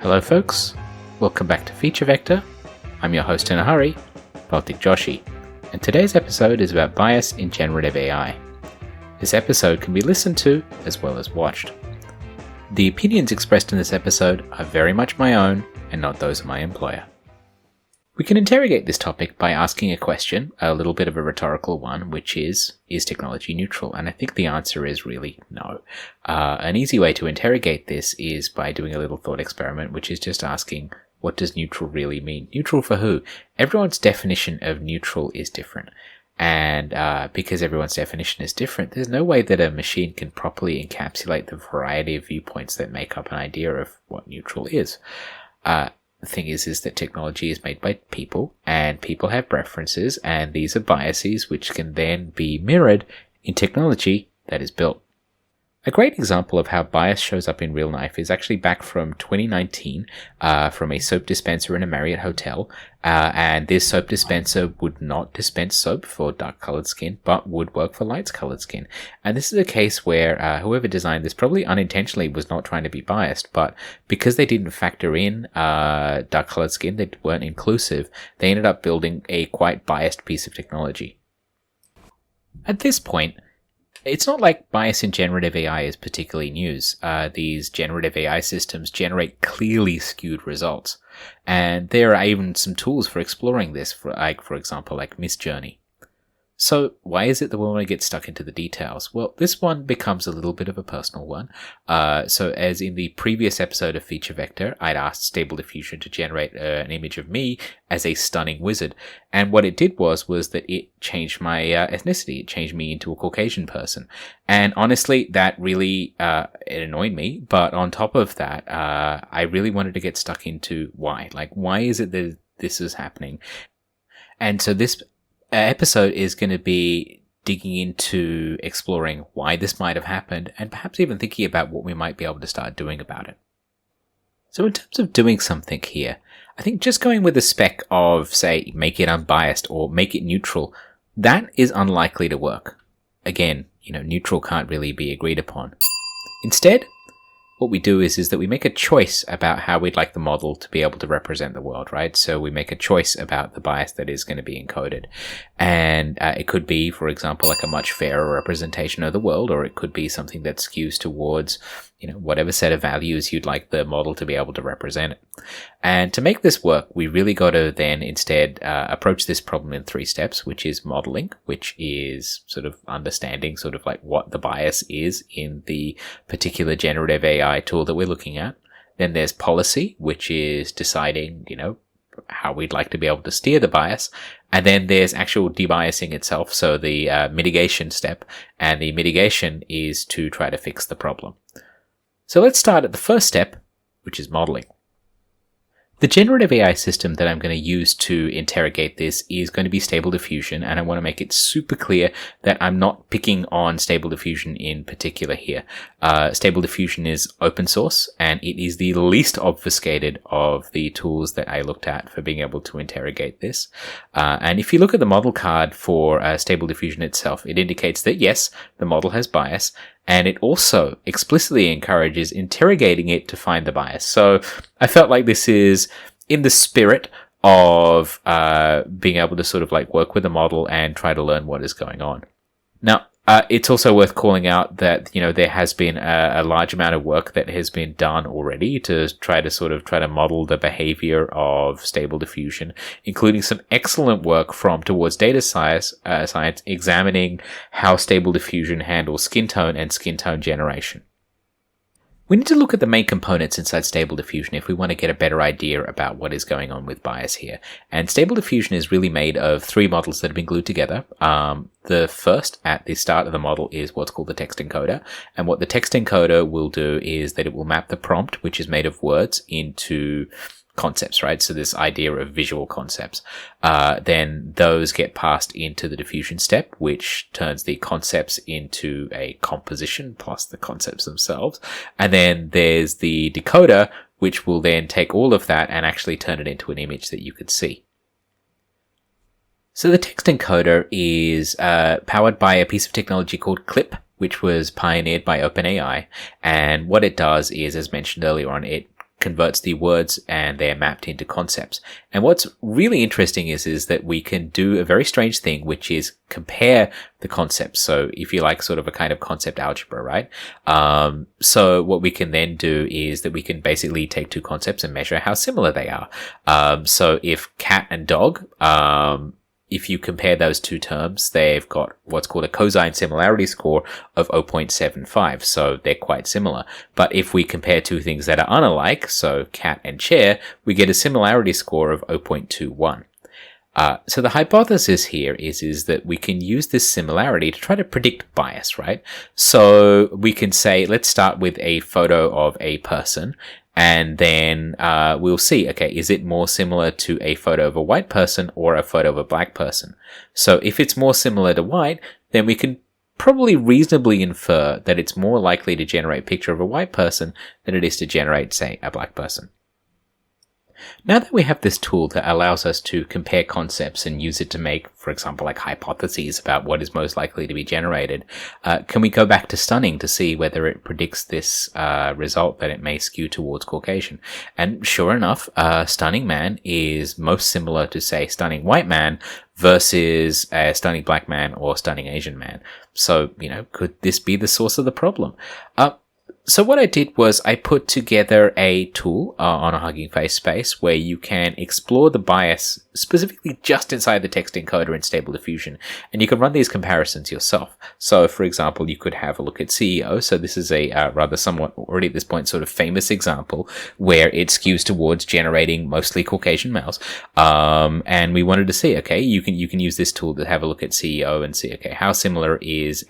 Hello folks, welcome back to Feature Vector. I'm your host in a hurry, Baltic Joshi, and today's episode is about bias in generative AI. This episode can be listened to as well as watched. The opinions expressed in this episode are very much my own and not those of my employer. We can interrogate this topic by asking a question, a little bit of a rhetorical one, which is technology neutral? And I think the answer is really no. An easy way to interrogate this is by doing a little thought experiment, which is just asking, what does neutral really mean? Neutral for who? Everyone's definition of neutral is different. And because everyone's definition is different, there's no way that a machine can properly encapsulate the variety of viewpoints that make up an idea of what neutral is. The thing is that technology is made by people, and people have preferences, and these are biases which can then be mirrored in technology that is built. A great example of how bias shows up in real life is actually back from 2019 from a soap dispenser in a Marriott hotel. And this soap dispenser would not dispense soap for dark-colored skin, but would work for light-colored skin. And this is a case where whoever designed this probably unintentionally was not trying to be biased, but because they didn't factor in dark-colored skin, they weren't inclusive, they ended up building a quite biased piece of technology. At this point, it's not like bias in generative AI is particularly news. These generative AI systems generate clearly skewed results. And there are even some tools for exploring this, for example, Midjourney. So why is it that we want to get stuck into the details? Well, this one becomes a little bit of a personal one. So as in the previous episode of Feature Vector, I'd asked Stable Diffusion to generate an image of me as a stunning wizard. And what it did was that it changed my ethnicity. It changed me into a Caucasian person. And honestly, that really it annoyed me. But on top of that, I really wanted to get stuck into why. Why is it that this is happening? And so this episode is going to be digging into exploring why this might have happened and perhaps even thinking about what we might be able to start doing about it. So in terms of doing something here, I think just going with the spec of, say, make it unbiased or make it neutral, that is unlikely to work. Again, neutral can't really be agreed upon. Instead, what we do is that we make a choice about how we'd like the model to be able to represent the world, right? So we make a choice about the bias that is going to be encoded. And it could be, for example, a much fairer representation of the world, or it could be something that skews towards, whatever set of values you'd like the model to be able to represent it. And to make this work, we really got to then instead approach this problem in 3 steps, which is modeling, which is sort of understanding what the bias is in the particular generative AI tool that we're looking at. Then there's policy, which is deciding, how we'd like to be able to steer the bias. And then there's actual debiasing itself, so the mitigation step. And the mitigation is to try to fix the problem. So let's start at the first step, which is modeling. The generative AI system that I'm going to use to interrogate this is going to be Stable Diffusion, and I want to make it super clear that I'm not picking on Stable Diffusion in particular here. Stable Diffusion is open source, and it is the least obfuscated of the tools that I looked at for being able to interrogate this. And if you look at the model card for Stable Diffusion itself, it indicates that yes, the model has bias, and it also explicitly encourages interrogating it to find the bias. So I felt like this is in the spirit of being able to work with the model and try to learn what is going on. Now, it's also worth calling out that, there has been a large amount of work that has been done already to try to model the behavior of Stable Diffusion, including some excellent work from Towards Data Science examining how Stable Diffusion handles skin tone and skin tone generation. We need to look at the main components inside Stable Diffusion if we want to get a better idea about what is going on with bias here. And Stable Diffusion is really made of 3 models that have been glued together. The first, at the start of the model, is what's called the text encoder. And what the text encoder will do is that it will map the prompt, which is made of words, into concepts, right? So this idea of visual concepts. Then those get passed into the diffusion step, which turns the concepts into a composition plus the concepts themselves. And then there's the decoder, which will then take all of that and actually turn it into an image that you could see. So the text encoder is powered by a piece of technology called CLIP, which was pioneered by OpenAI. And what it does is, as mentioned earlier on, it converts the words and they're mapped into concepts. And what's really interesting is that we can do a very strange thing, which is compare the concepts. So if you like, sort of a kind of concept algebra, right? So what we can then do is that we can basically take two concepts and measure how similar they are. So if cat and dog, if you compare those two terms, they've got what's called a cosine similarity score of 0.75, so they're quite similar. But if we compare two things that are unalike, so cat and chair, we get a similarity score of 0.21. So the hypothesis here is that we can use this similarity to try to predict bias, right? So we can say, let's start with a photo of a person, and then we'll see, okay, is it more similar to a photo of a white person or a photo of a black person? So if it's more similar to white, then we can probably reasonably infer that it's more likely to generate a picture of a white person than it is to generate, say, a black person. Now that we have this tool that allows us to compare concepts and use it to make, for example, like hypotheses about what is most likely to be generated, can we go back to stunning to see whether it predicts this result that it may skew towards Caucasian? And sure enough, stunning man is most similar to, say, stunning white man versus a stunning black man or stunning Asian man. So, could this be the source of the problem? So what I did was I put together a tool on a Hugging Face space where you can explore the bias specifically just inside the text encoder in Stable Diffusion, and you can run these comparisons yourself. So for example, you could have a look at CEO. So this is a rather somewhat already at this point sort of famous example where it skews towards generating mostly Caucasian males. And we wanted to see, okay, you can use this tool to have a look at CEO and see, okay, how similar is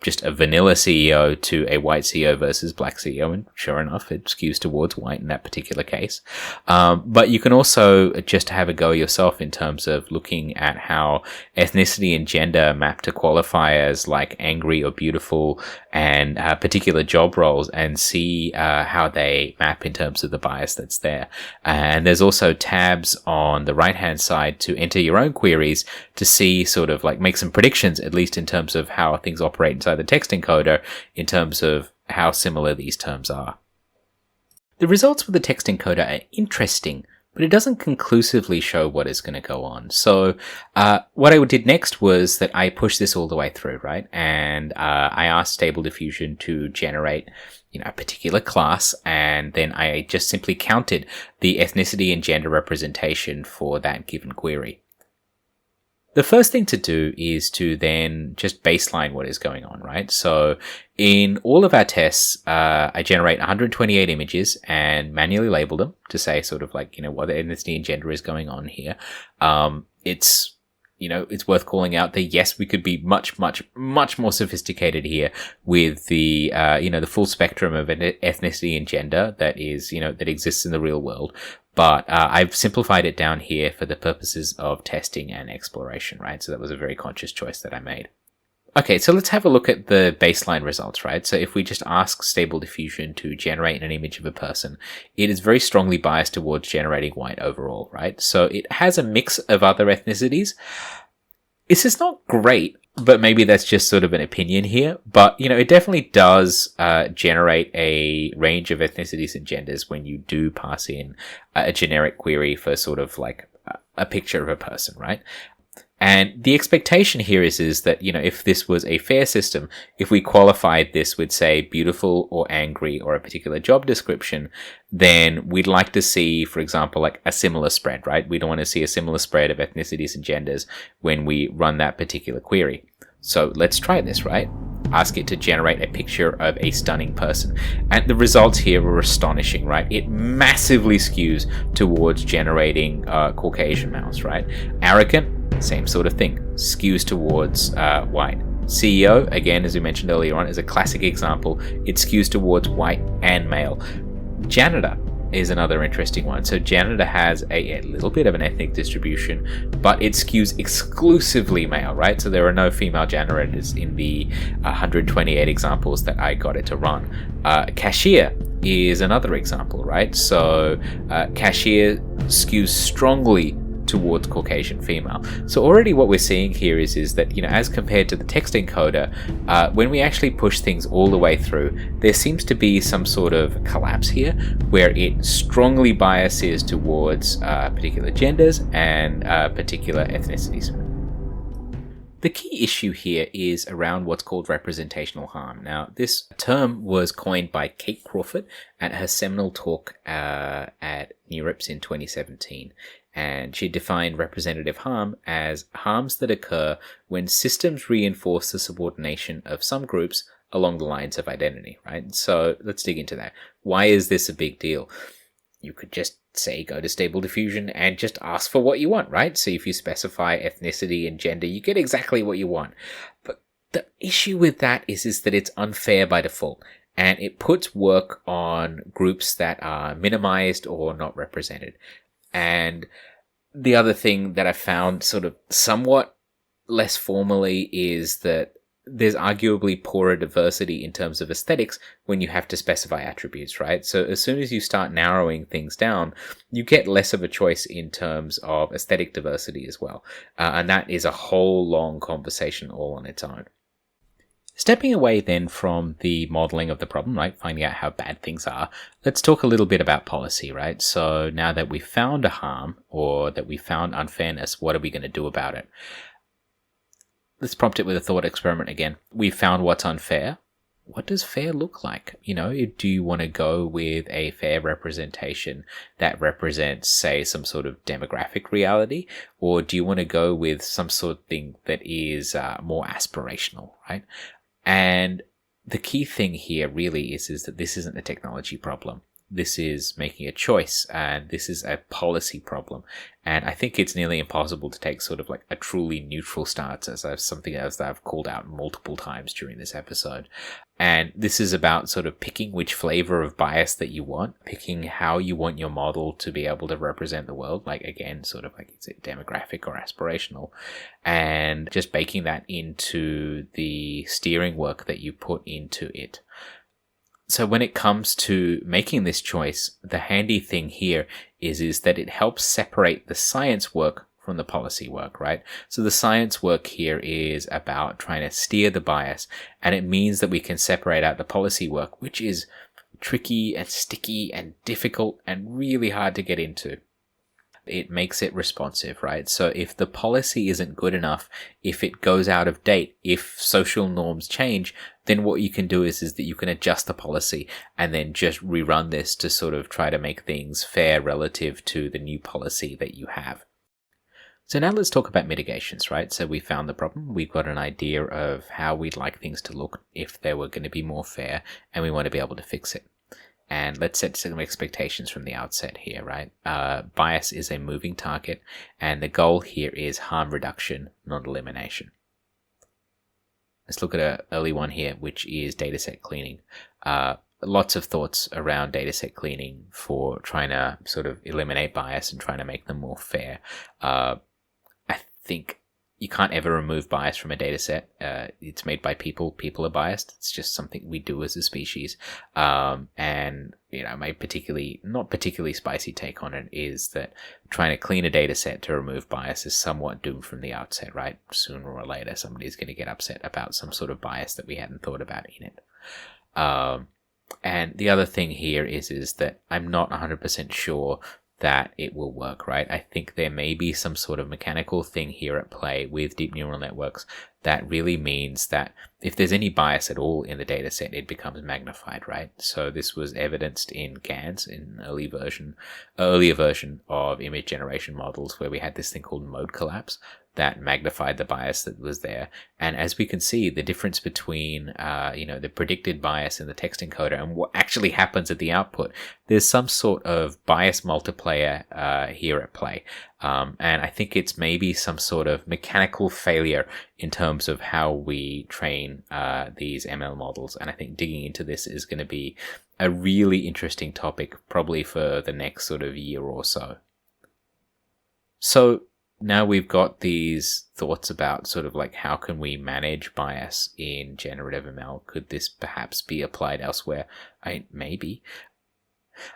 just a vanilla CEO to a white CEO versus black CEO, and sure enough, it skews towards white in that particular case. But you can also just have a go yourself in terms of looking at how ethnicity and gender map to qualifiers like angry or beautiful and particular job roles, and see how they map in terms of the bias that's there. And there's also tabs on the right hand side to enter your own queries to see, sort of like, make some predictions, at least in terms of how things operate inside the text encoder, in terms of how similar these terms are. The results with the text encoder are interesting, but it doesn't conclusively show what is going to go on. So what I did next was that I pushed this all the way through, right? And I asked Stable Diffusion to generate a particular class, and then I just simply counted the ethnicity and gender representation for that given query. The first thing to do is to then just baseline what is going on, right? So in all of our tests, I generate 128 images and manually label them to say sort of like, what the ethnicity and gender is going on here. It's worth calling out that yes, we could be much, much, much more sophisticated here with the, the full spectrum of ethnicity and gender that is, that exists in the real world. But I've simplified it down here for the purposes of testing and exploration, right? So that was a very conscious choice that I made. Okay, so let's have a look at the baseline results, right? So if we just ask Stable Diffusion to generate an image of a person, it is very strongly biased towards generating white overall, right? So it has a mix of other ethnicities. This is not great, but maybe that's just sort of an opinion here. But, it definitely does generate a range of ethnicities and genders when you do pass in a generic query for sort of like a picture of a person, right? And the expectation here is that, if this was a fair system, if we qualified this with, say, beautiful or angry or a particular job description, then we'd like to see, for example, like a similar spread, right? We don't want to see a similar spread of ethnicities and genders when we run that particular query. So let's try this, right? Ask it to generate a picture of a stunning person. And the results here were astonishing, right? It massively skews towards generating Caucasian males, right? Arrogant, same sort of thing, skews towards white. CEO, again, as we mentioned earlier on, is a classic example. It skews towards white and male. Janitor is another interesting one. So janitor has a little bit of an ethnic distribution, but it skews exclusively male, right? So there are no female janitors in the 128 examples that I got it to run. Cashier is another example, right? So cashier skews strongly towards Caucasian female. So already what we're seeing here is that, as compared to the text encoder, when we actually push things all the way through, there seems to be some sort of collapse here where it strongly biases towards particular genders and particular ethnicities. The key issue here is around what's called representational harm. Now, this term was coined by Kate Crawford at her seminal talk at NeurIPS in 2017. And she defined representative harm as harms that occur when systems reinforce the subordination of some groups along the lines of identity, right? So let's dig into that. Why is this a big deal? You could just say go to Stable Diffusion and just ask for what you want, right? So if you specify ethnicity and gender, you get exactly what you want. But the issue with that is that it's unfair by default, and it puts work on groups that are minimized or not represented. And the other thing that I found sort of somewhat less formally is that there's arguably poorer diversity in terms of aesthetics when you have to specify attributes, right? So as soon as you start narrowing things down, you get less of a choice in terms of aesthetic diversity as well. And that is a whole long conversation all on its own. Stepping away then from the modeling of the problem, right, finding out how bad things are, let's talk a little bit about policy, right? So now that we've found a harm or that we found unfairness, what are we going to do about it? Let's prompt it with a thought experiment again. We've found what's unfair. What does fair look like? Do you want to go with a fair representation that represents, say, some sort of demographic reality? Or do you want to go with some sort of thing that is more aspirational, right? And the key thing here really is that this isn't a technology problem. This is making a choice, and this is a policy problem. And I think it's nearly impossible to take sort of like a truly neutral stance, as something else that I've called out multiple times during this episode. And this is about sort of picking which flavor of bias that you want, picking how you want your model to be able to represent the world, like again, sort of like is it demographic or aspirational, and just baking that into the steering work that you put into it. So when it comes to making this choice, the handy thing here is that it helps separate the science work from the policy work, right? So the science work here is about trying to steer the bias, and it means that we can separate out the policy work, which is tricky and sticky and difficult and really hard to get into. It makes it responsive, right? So if the policy isn't good enough, if it goes out of date, if social norms change, then what you can do is that you can adjust the policy and then just rerun this to sort of try to make things fair relative to the new policy that you have. So now let's talk about mitigations, right? So we found the problem, we've got an idea of how we'd like things to look if they were going to be more fair, and we want to be able to fix it. And let's set some expectations from the outset here, right? Bias is a moving target, and the goal here is harm reduction, not elimination. Let's look at an early one here, which is dataset cleaning. Lots of thoughts around dataset cleaning for trying to sort of eliminate bias and trying to make them more fair. I think you can't ever remove bias from a data set. It's made by people. People are biased. It's just something we do as a species. And, my not particularly spicy take on it is that trying to clean a data set to remove bias is somewhat doomed from the outset, right? Sooner or later, somebody's going to get upset about some sort of bias that we hadn't thought about in it. And the other thing here is that I'm not 100% sure that it will work, right? I think there may be some sort of mechanical thing here at play with deep neural networks that really means that if there's any bias at all in the data set, it becomes magnified, right? So this was evidenced in GANs, in earlier version of image generation models, where we had this thing called mode collapse that magnified the bias that was there. And as we can see, the difference between, the predicted bias in the text encoder and what actually happens at the output, there's some sort of bias multiplier here at play. And I think it's maybe some sort of mechanical failure in terms of how we train these ML models. And I think digging into this is going to be a really interesting topic, probably for the next sort of year or so. So now we've got these thoughts about sort of like how can we manage bias in generative ML? Could this perhaps be applied elsewhere? Maybe.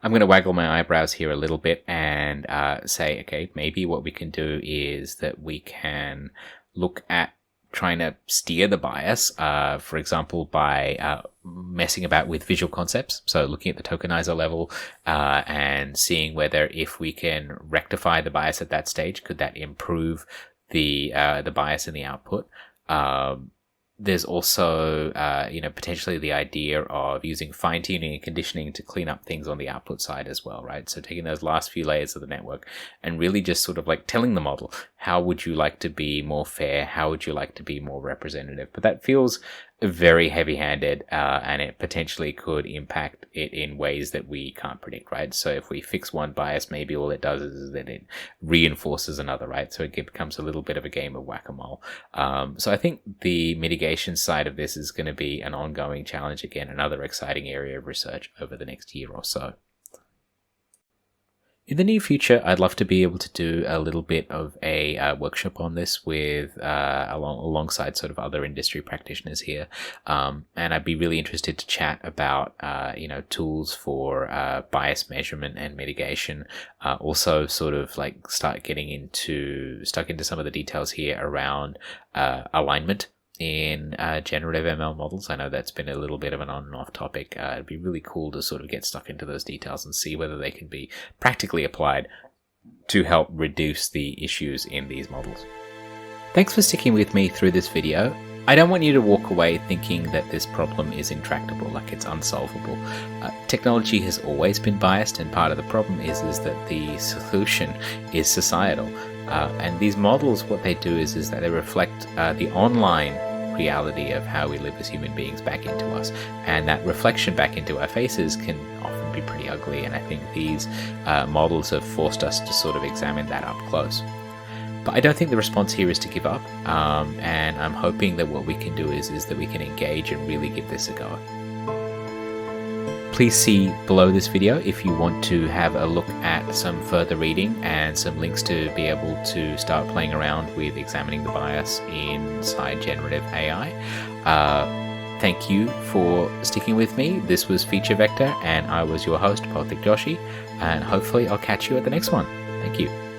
I'm going to waggle my eyebrows here a little bit and say, okay, maybe what we can do is that we can look at trying to steer the bias, for example, by messing about with visual concepts. So looking at the tokenizer level and seeing whether if we can rectify the bias at that stage, could that improve the bias in the output. There's also, potentially the idea of using fine-tuning and conditioning to clean up things on the output side as well, right? So taking those last few layers of the network and really just sort of like telling the model, how would you like to be more fair? How would you like to be more representative? But that feels very heavy-handed, and it potentially could impact it in ways that we can't predict, right? So if we fix one bias, maybe all it does is that it reinforces another, right? So it becomes a little bit of a game of whack-a-mole. So I think the mitigation side of this is going to be an ongoing challenge, again, another exciting area of research over the next year or so. In the near future, I'd love to be able to do a little bit of a workshop on this with alongside sort of other industry practitioners here, and I'd be really interested to chat about tools for bias measurement and mitigation. Also, sort of like stuck into some of the details here around alignment in generative ML models. I know that's been a little bit of an on and off topic. It'd be really cool to sort of get stuck into those details and see whether they can be practically applied to help reduce the issues in these models. Thanks for sticking with me through this video. I don't want you to walk away thinking that this problem is intractable, like it's unsolvable. Technology has always been biased, and part of the problem is that the solution is societal. And these models, what they do is that they reflect the online reality of how we live as human beings back into us. And that reflection back into our faces can often be pretty ugly. And I think these models have forced us to sort of examine that up close. But I don't think the response here is to give up. And I'm hoping that what we can do is that we can engage and really give this a go. Please see below this video if you want to have a look at some further reading and some links to be able to start playing around with examining the bias inside generative AI. Thank you for sticking with me. This was Feature Vector, and I was your host, Bautik Joshi, and hopefully I'll catch you at the next one. Thank you.